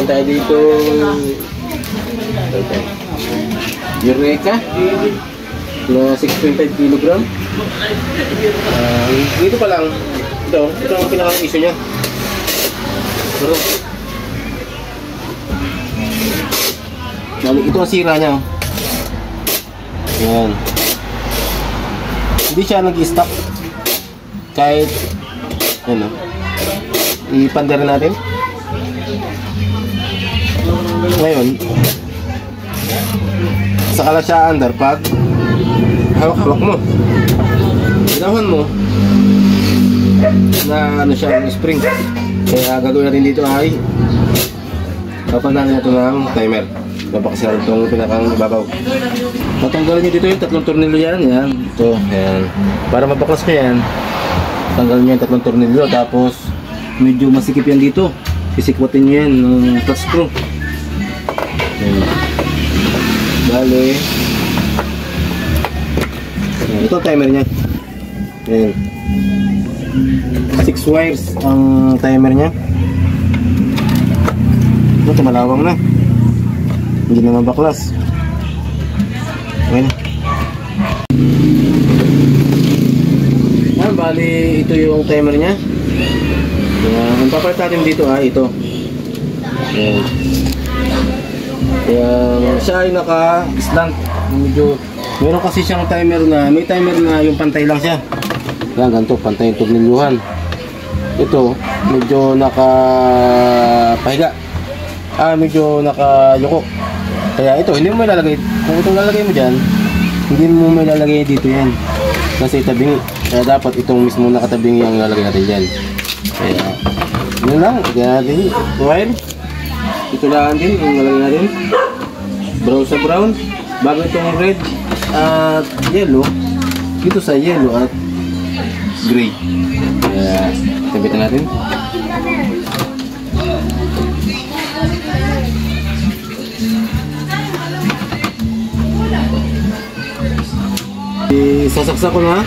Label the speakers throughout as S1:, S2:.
S1: meron tayo dito Eureka na 6.5 kg. Dito pa lang. Ito ang pinaka-issue niya. Ito ang sira niya. Yan. Hindi siya nag-stop. Kahit ano, ipandar natin. Ngayon, saka lang siya under pag hawak-hawak mo. Pinahon mo na ano siya, yung spring. Kaya gagawin natin dito ay papanahin natin ng timer. Babakasya itong pinakang ibabaw. Tatanggalin nyo dito yung tatlong tornilyo yan. Yan. Ito. Yan. Para mabaklas ko yan, tanggalin nyo yung tatlong tornilyo. Tapos medyo masikip yan dito. Sisikwatin nyo yan ng flat screw. Yan. Bale. Yan. Ito ang timer nya. Yan. 6 wires ang timer nya. Ito malawang na. Hindi na mabaklas. Okay na. Bali, ito yung timer nya. Ang papalit natin dito ito. Ayan. Kaya siya ay naka-slant. Medyo, meron kasi siyang timer na, may timer na yung pantay lang siya. Yan, ganito, pantay yung tornilyuhan. Ito, medyo naka-pahiga. Medyo naka-yuko. Kaya ito, hindi mo may lalagay. Kung itong lalagay mo dyan, hindi mo may lalagay dito yan. Kasi tabingi. Kaya dapat itong mismo nakatabingi ang lalagay natin dyan. Kaya, yun lang. Lagyan natin. Wire. Ito lang din yung lalagay natin. Brown sa brown. Bago itong red at yellow. Dito sa yellow at gray. Kaya, sabitan natin. Sasaksak ko na.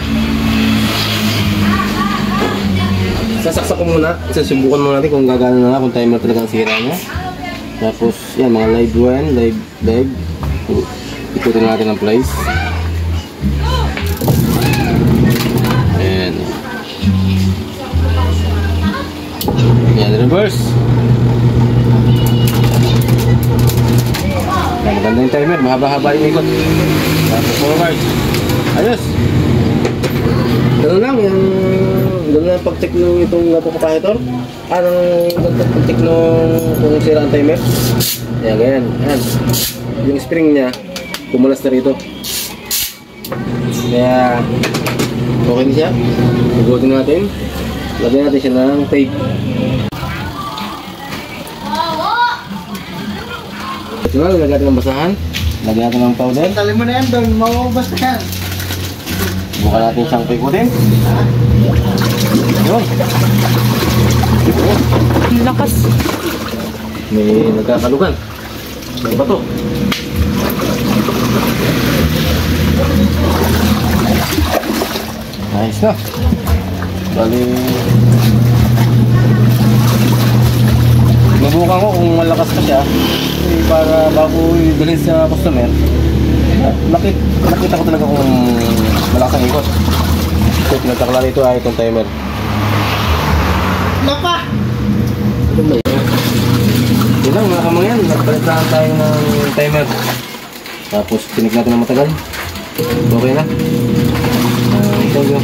S1: Sasaksak ko muna. Susubukan muna natin kung gagana na, kung timer talaga ang sira niya. Tapos yan, mga live 1, live. Ikutin natin ang place. Ayan. Yan, reverse. Yan, maganda yung timer. Mahaba-haba yung ikot. Tapos forward. Ayos. Ganun lang yung pag-check nung itong napokapahitor. Pag-check nung kung sira ang timer. Ayan, ganyan. Ayan. Yung spring niya kumulas na rito. Kaya okay na siya. Igutin natin. Lagyan natin siya ng tape. Ito na, lagyan natin ng basahan. Lagyan natin ng powder.
S2: Tali mo na yan doon, mawabas na yan.
S1: Bukan natin siyang paikutin. Yun.
S3: Ang lakas.
S1: May nagkakalugan. May bato. Nice na. Bali, nabukan ko kung malakas pa siya para bago i-bilhin sa customer. Nakita ko talaga kung malakas ang ikot. So, pinagkakala nito ay itong timer.
S2: Napa!
S1: Yun lang mga kamangyan, nagpalit lang tayo ng timer. Tapos tinig natin ng matagal. Okay na. Thank you.